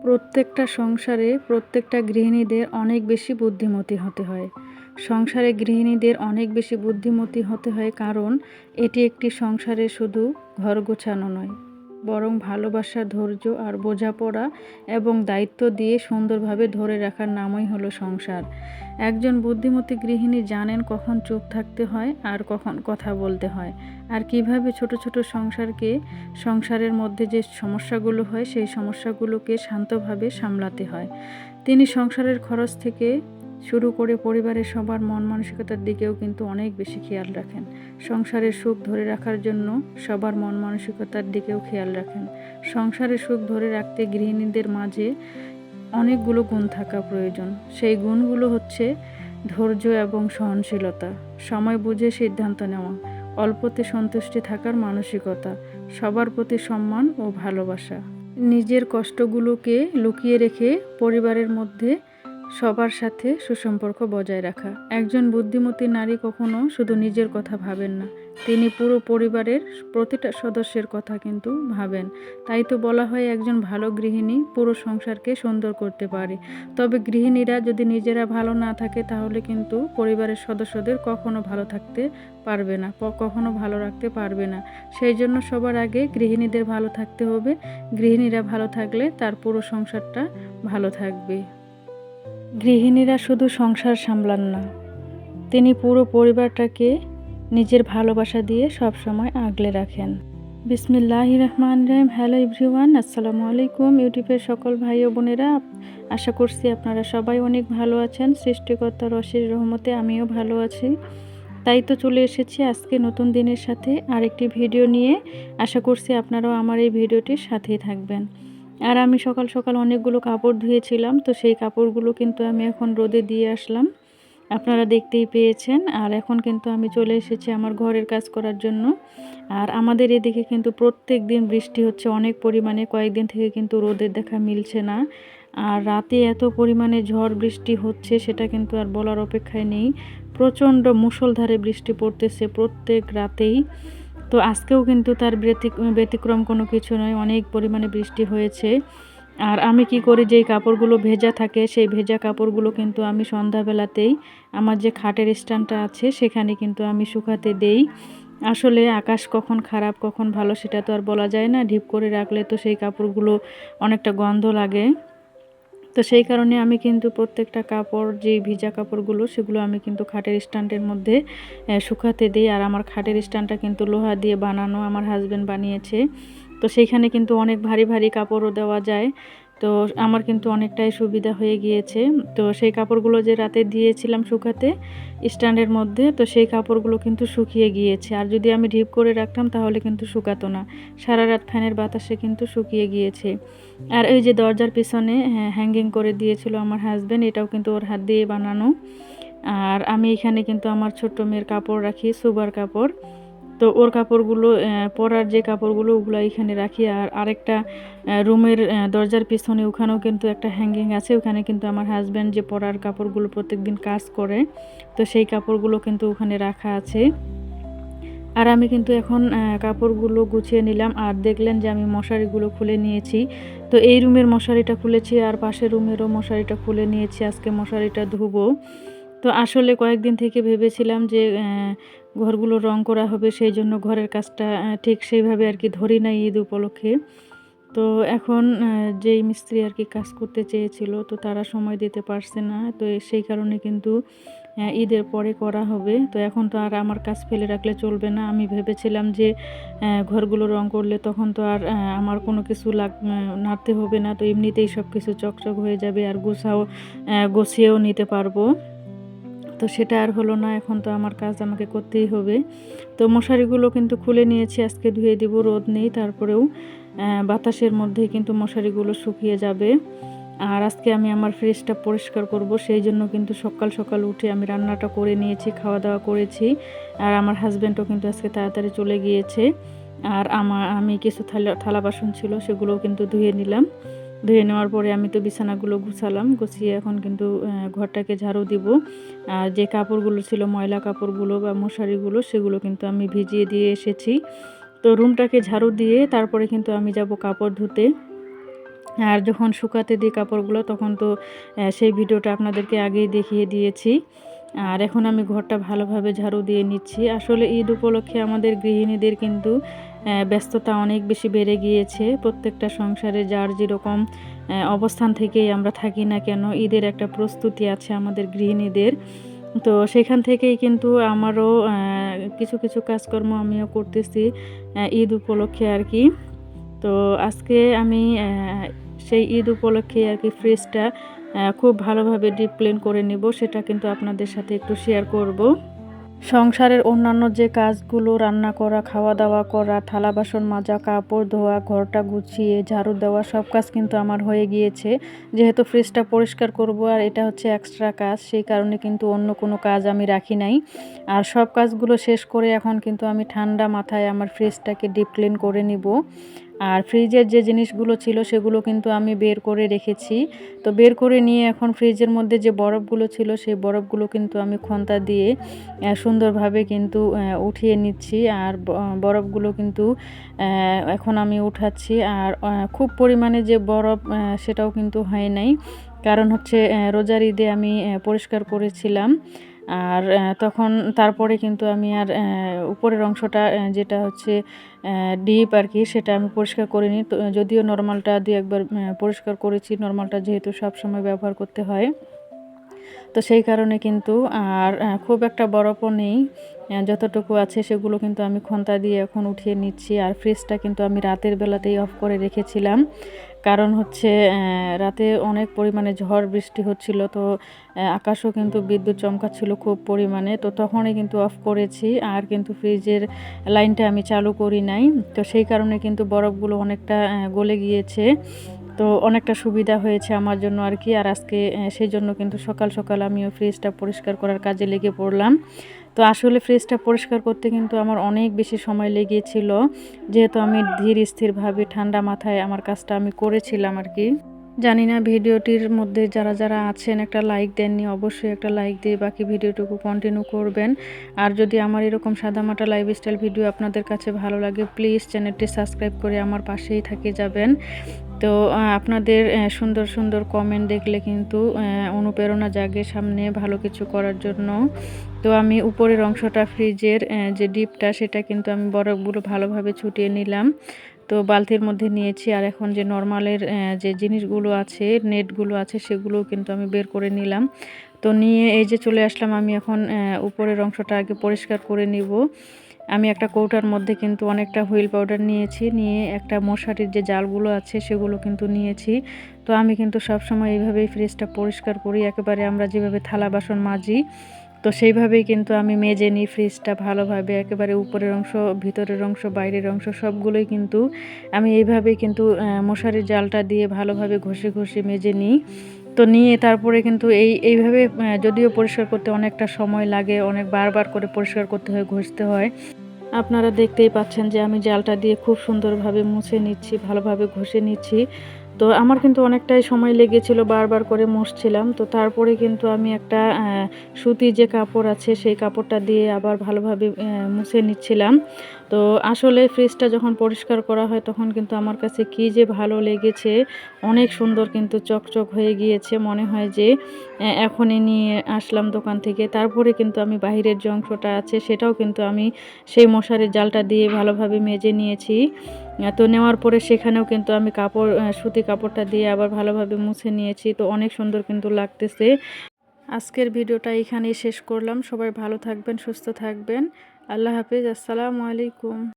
প্রত্যেকটা সংসারে প্রত্যেকটা গৃহিণীদের অনেক বেশি বুদ্ধিমতী হতে হয়। সংসারে গৃহিণীদের অনেক বেশি বুদ্ধিমতী হতে হয়, কারণ এটি একটি সংসারে শুধু ঘর গোছানো নয়, বরং ভালোবাসা, ধৈর্য আর বোঝাপড়া এবং দায়িত্ব দিয়ে সুন্দরভাবে ধরে রাখার নামই হলো সংসার। একজন বুদ্ধিমতী গৃহিণী জানেন কখন চুপ থাকতে হয় আর কখন কথা বলতে হয়, আর কিভাবে ছোট ছোট সংসারের মধ্যে যে সমস্যাগুলো হয় সেই সমস্যাগুলোকে শান্তভাবে সামলাতে হয়। তিনি সংসারের খরচ থেকে শুরু করে পরিবারের সবার মন মানসিকতার দিকেও কিন্তু অনেক বেশি খেয়াল রাখেন। সংসারের সুখ ধরে রাখার জন্য সবার মন মানসিকতার দিকেও খেয়াল রাখেন। সংসারের সুখ ধরে রাখতে গৃহিণীদের মাঝে অনেকগুলো গুণ থাকা প্রয়োজন। সেই গুণগুলো হচ্ছে ধৈর্য এবং সহনশীলতা, সময় বুঝে সিদ্ধান্ত নেওয়া, অল্পতে সন্তুষ্টি থাকার মানসিকতা, সবার প্রতি সম্মান ও ভালোবাসা, নিজের কষ্টগুলোকে লুকিয়ে রেখে পরিবারের মধ্যে সবার সাথে সুসম্পর্ক বজায় রাখা। একজন বুদ্ধিমতী নারী কখনো শুধু নিজের কথা ভাবেন না, তিনি পুরো পরিবারের প্রতিটা সদস্যের কথা কিন্তু ভাবেন। তাই তো বলা হয় একজন ভালো গৃহিণী পুরো সংসারকে সুন্দর করতে পারে। তবে গৃহিণীরা যদি নিজেরা ভালো না থাকে তাহলে কিন্তু পরিবারের সদস্যদের কখনো ভালো থাকতে পারবে না, কখনো ভালো রাখতে পারবে না। সেই জন্য সবার আগে গৃহিণীদের ভালো থাকতে হবে। গৃহিণীরা ভালো থাকলে তার পুরো সংসারটা ভালো থাকবে। গৃহিণীরা শুধু সংসার সামলান না, তিনি পুরো পরিবারটাকে নিজের ভালোবাসা দিয়ে সবসময় আগলে রাখেন। বিসমিল্লাহির রহমানির রহিম। হ্যালো এভরিওয়ান, আসসালামু আলাইকুম। ইউটিউবের সকল ভাই ও বোনেরা, আশা করছি আপনারা সবাই অনেক ভালো আছেন। সৃষ্টিকর্তার অশেষ রহমতে আমিও ভালো আছি। তাই তো চলে এসেছি আজকে নতুন দিনের সাথে আরেকটি ভিডিও নিয়ে। আশা করছি আপনারাও আমার এই ভিডিওটির সাথেই থাকবেন। আর আমি সকাল সকাল অনেকগুলো কাপড় ধুয়েছিলাম, তো সেই কাপড়গুলো কিন্তু আমি এখন রোদে দিয়ে আসলাম, আপনারা দেখতেই পেয়েছেন। আর এখন কিন্তু আমি চলে এসেছি আমার ঘরের কাজ করার জন্য। আর আমাদের এদিকে কিন্তু প্রত্যেক দিন বৃষ্টি হচ্ছে অনেক পরিমাণে, কয়েকদিন থেকে কিন্তু রোদের দেখা মিলছে না। আর রাতে এত পরিমাণে ঝড় বৃষ্টি হচ্ছে সেটা কিন্তু আর বলার অপেক্ষায় নেই। প্রচণ্ড মুষলধারে বৃষ্টি পড়তেছে প্রত্যেক রাতেই। তো আজকেও কিন্তু তার ব্যতিক্রম কোনো কিছু নয়, অনেক পরিমাণে বৃষ্টি হয়েছে। আর আমি কি করি, যেই কাপড়গুলো ভেজা থাকে সেই ভেজা কাপড়গুলো কিন্তু আমি সন্ধ্যাবেলাতেই আমার যে খাটের স্ট্যান্ডটা আছে সেখানে কিন্তু আমি শুকাতে দেই। আসলে আকাশ কখন খারাপ কখন ভালো সেটা তো আর বলা যায় না, ঢিপ করে রাখলে তো সেই কাপড়গুলো অনেকটা গন্ধ লাগে। তো সেই কারণে আমি কিন্তু প্রত্যেকটা কাপড়, যে ভিজা কাপড়গুলো সেগুলো আমি কিন্তু খাটের স্ট্যান্ডের মধ্যে শুকাতে দিই। আর আমার খাটের স্ট্যান্ডটা কিন্তু লোহা দিয়ে বানানো, আমার হাজব্যান্ড বানিয়েছে। তো সেইখানে কিন্তু অনেক ভারী ভারী কাপড়ও দেওয়া যায়। তো আমার কিন্তু অনেকটাই সুবিধা হয়ে গিয়েছে। তো সেই কাপড়গুলো যে রাতে দিয়েছিলাম শুকাতে স্ট্যান্ডের মধ্যে, তো সেই কাপড়গুলো কিন্তু শুকিয়ে গিয়েছে। আর যদি আমি ঢিপ করে রাখতাম তাহলে কিন্তু শুকাতো না, সারা রাত ফ্যানের বাতাসে কিন্তু শুকিয়ে গিয়েছে। আর এই যে দরজার পিছনে হ্যাঙ্গিং করে দিয়েছিল আমার হাজব্যান্ড, এটাও কিন্তু ওর হাত দিয়ে বানানো। আর আমি এখানে কিন্তু আমার ছোট্ট মেয়ের কাপড় রাখি, সুবার কাপড়। তো ওর কাপড়গুলো, পরার যে কাপড়গুলো ওগুলো এখানে রাখি। আর আরেকটা রুমের দরজার পিছনে ওখানেও কিন্তু একটা হ্যাঙ্গিং আছে, ওখানে কিন্তু আমার হাজব্যান্ড যে পরার কাপড়গুলো প্রত্যেকদিন কাজ করে, তো সেই কাপড়গুলো কিন্তু ওখানে রাখা আছে। আর আমি কিন্তু এখন কাপড়গুলো গুছিয়ে নিলাম। আর দেখলেন যে আমি মশারিগুলো খুলে নিয়েছি। তো এই রুমের মশারিটা খুলেছি আর পাশের রুমেরও মশারিটা খুলে নিয়েছি, আজকে মশারিটা ধুবো। তো আসলে কয়েকদিন থেকে ভেবেছিলাম যে ঘরগুলো রং করা হবে, সেই জন্য ঘরের কাজটা ঠিক সেইভাবে আর কি ধরি নাই ঈদ উপলক্ষে। তো এখন যেই মিস্ত্রি আর কি কাজ করতে চেয়েছিল, তো তারা সময় দিতে পারছে না, তো সেই কারণে কিন্তু ঈদের পরে করা হবে। তো এখন তো আর আমার কাজ ফেলে রাখলে চলবে না। আমি ভেবেছিলাম যে ঘরগুলো রং করলে তখন তো আর আমার কোনো কিছু নাড়তে হবে না, তো এমনিতেই সব কিছু চকচক হয়ে যাবে আর গুছিয়েও নিতে পারবো। তো সেটা আর হলো না, এখন তো আমার কাজ আমাকে করতেই হবে। তো মশারিগুলো কিন্তু খুলে নিয়েছি, আজকে ধুয়ে দিব, রোদ নেই, তারপরেও বাতাসের মধ্যেই কিন্তু মশারিগুলো শুকিয়ে যাবে। আর আজকে আমি আমার ফ্রিজটা পরিষ্কার করব, সেই জন্য কিন্তু সকাল সকাল উঠে আমি রান্নাটা করে নিয়েছি, খাওয়া দাওয়া করেছি। আর আমার হাজব্যান্ডও কিন্তু আজকে তাড়াতাড়ি চলে গিয়েছে। আর আমি কিছু থালা বাসন ছিল সেগুলোও কিন্তু ধুয়ে নিলাম। ধুয়ে নেওয়ার পরে আমি তো বিছানাগুলো গুছিয়ে এখন কিন্তু ঘরটাকে ঝাড়ু দিব। আর যে কাপড়গুলো ছিল, ময়লা কাপড়গুলো বা মশারিগুলো, সেগুলো কিন্তু আমি ভিজিয়ে দিয়ে এসেছি। তো রুমটাকে ঝাড়ু দিয়ে তারপরে কিন্তু আমি যাব কাপড় ধুতে। আর যখন শুকাতে দিই কাপড়গুলো তখন তো সেই ভিডিওটা আপনাদেরকে আগেই দেখিয়ে দিয়েছি। আর এখন আমি ঘরটা ভালোভাবে ঝাড়ু দিয়ে নিচ্ছি। আসলে ঈদ উপলক্ষে আমাদের গৃহিণীদের কিন্তু ব্যস্ততা অনেক বেশি বেড়ে গিয়েছে। প্রত্যেকটা সংসারে যার যেরকম অবস্থান থেকেই আমরা থাকি না কেন, ঈদের একটা প্রস্তুতি আছে আমাদের গৃহিণীদের। তো সেখান থেকেই কিন্তু আমারও কিছু কিছু কাজকর্ম আমিও করতেছি ঈদ উপলক্ষে আর কি। তো আজকে আমি সেই ঈদ উপলক্ষে আর কি ফ্রিজটা খুব ভালোভাবে ডিপ ক্লিন করে নিব, সেটা কিন্তু আপনাদের সাথে একটু শেয়ার করব। সংসারের অন্যান্য যে কাজগুলো, রান্না করা, খাওয়া দাওয়া করা, থালা বাসন মাজা, কাপড় ধোয়া, ঘরটা গুছিয়ে ঝাড়ু দেওয়া, সব কাজ কিন্তু আমার হয়ে গিয়েছে। যেহেতু ফ্রিজটা পরিষ্কার করব আর এটা হচ্ছে এক্সট্রা কাজ, সেই কারণে কিন্তু অন্য কোনো কাজ আমি রাখি নাই। আর সব কাজগুলো শেষ করে এখন কিন্তু আমি ঠান্ডা মাথায় আমার ফ্রিজটাকে ডিপ ক্লিন করে নিব। আর ফ্রিজের যে জিনিসগুলো ছিল সেগুলো কিন্তু আমি বের করে রেখেছি। তো বের করে নিয়ে এখন ফ্রিজের মধ্যে যে বরফগুলো ছিল সেই বরফগুলো কিন্তু আমি খন্তা দিয়ে সুন্দরভাবে কিন্তু উঠিয়ে নিচ্ছি। আর বরফগুলো কিন্তু এখন আমি উঠাচ্ছি। আর খুব পরিমাণে যে বরফ সেটাও কিন্তু হয় নাই, কারণ হচ্ছে রোজার ঈদে আমি পরিষ্কার করেছিলাম। আর তখন তারপরে কিন্তু আমি আর উপরের অংশটা যেটা হচ্ছে ডিপ আর কি, সেটা আমি পরিষ্কার করিনি। তো যদিও নর্মালটা ২-১ বার পরিষ্কার করেছি, নর্মালটা যেহেতু সবসময় ব্যবহার করতে হয়, তো সেই কারণে কিন্তু আর খুব একটা বরফও নেই। যতটুকু আছে সেগুলো কিন্তু আমি খন্তা দিয়ে এখন উঠিয়ে নিচ্ছি। আর ফ্রিজটা কিন্তু আমি রাতের বেলাতেই অফ করে রেখেছিলাম, কারণ হচ্ছে রাতে অনেক পরিমাণে ঝড় বৃষ্টি হচ্ছিল। তো আকাশও কিন্তু বিদ্যুৎ চমকাচ্ছিল খুব পরিমাণে, তো তখনই কিন্তু অফ করেছি। আর কিন্তু ফ্রিজের লাইনটা আমি চালু করি নাই। তো সেই কারণে কিন্তু বরফগুলো অনেকটা গলে গিয়েছে। তো অনেকটা সুবিধা হয়েছে আমার জন্য আর কি। আর আজকে সেই জন্য কিন্তু সকাল সকাল আমিও ফ্রিজটা পরিষ্কার করার কাজে লেগে পড়লাম। তো আসলে ফ্রিজটা পরিষ্কার করতে কিন্তু আমার অনেক বেশি সময় লেগেছিল, যেহেতু আমি ধীর স্থিরভাবে ঠান্ডা মাথায় আমার কাজটা আমি করেছিলাম আর কি। জানি না ভিডিওটির মধ্যে যারা যারা আছেন একটা লাইক দেননি, অবশ্যই একটা লাইক দিয়ে বাকি ভিডিওটুকু কন্টিনিউ করবেন। আর যদি আমার এরকম সাদামাটা লাইফস্টাইল ভিডিও আপনাদের কাছে ভালো লাগে, প্লিজ চ্যানেলটি সাবস্ক্রাইব করে আমার পাশেই থেকে যাবেন। তো আপনাদের সুন্দর সুন্দর কমেন্ট দেখলে কিন্তু অনুপ্রেরণা জাগে সামনে ভালো কিছু করার জন্য। তো আমি উপরের অংশটা ফ্রিজের যে ডিপটা সেটা কিন্তু আমি বরফগুলো ভালোভাবে ছুটিয়ে নিলাম। তো বালতির মধ্যে নিয়েছি। আর এখন যে নর্মালের যে জিনিসগুলো আছে, নেটগুলো আছে, সেগুলো কিন্তু আমি বের করে নিলাম। তো নিয়ে এই যে চলে আসলাম, আমি এখন উপরের অংশটা আগে পরিষ্কার করে নিব। আমি একটা কৌটার মধ্যে কিন্তু অনেকটা হুইল পাউডার নিয়েছি, নিয়ে একটা মশারির যে জালগুলো আছে সেগুলো কিন্তু নিয়েছি। তো আমি কিন্তু সবসময় এইভাবেই ফ্রিজটা পরিষ্কার করি, একেবারে আমরা যেভাবে থালা বাসন মাজি তো সেইভাবেই কিন্তু আমি মেজে নিই ফ্রিজটা ভালোভাবে। একেবারে উপরের অংশ, ভিতরের অংশ, বাইরের অংশ সবগুলোই কিন্তু আমি এইভাবেই কিন্তু মশারির জালটা দিয়ে ভালোভাবে ঘষে ঘষে মেজে নিই। তো নিয়ে তারপরে কিন্তু এইভাবে যদিও পরিষ্কার করতে অনেকটা সময় লাগে, অনেক বারবার করে পরিষ্কার করতে হয়, ঘষতে হয়। আপনারা দেখতেই পাচ্ছেন যে আমি জালটা দিয়ে খুব সুন্দরভাবে মুছে নিচ্ছি, ভালোভাবে ঘষে নিচ্ছি। তো আমার কিন্তু অনেকটাই সময় লেগেছিল, বারবার করে মুছছিলাম। তো তারপরে কিন্তু আমি একটা সুতি যে কাপড় আছে সেই কাপড়টা দিয়ে আবার ভালোভাবে মুছে নিচ্ছিলাম। তো আসলে ফ্রিজটা যখন পরিষ্কার করা হয় তখন কিন্তু আমার কাছে কী যে ভালো লেগেছে, অনেক সুন্দর কিন্তু চকচক হয়ে গিয়েছে, মনে হয় যে এখনই নিয়ে আসলাম দোকান থেকে। তারপরে কিন্তু আমি বাহিরের যে অংশটা আছে সেটাও কিন্তু আমি সেই মশারির জালটা দিয়ে ভালোভাবে মেজে নিয়েছি। তো নেওয়ার পরে সেখানেও কিন্তু আমি কাপড় সুতি কাপড়টা দিয়ে আবার ভালোভাবে মুছে নিয়েছি। তো অনেক সুন্দর কিন্তু লাগতেছে। আজকের ভিডিওটা এখানেই শেষ করলাম। সবাই ভালো থাকবেন, সুস্থ থাকবেন। আল্লাহ হাফিজ। আসসালামু আলাইকুম।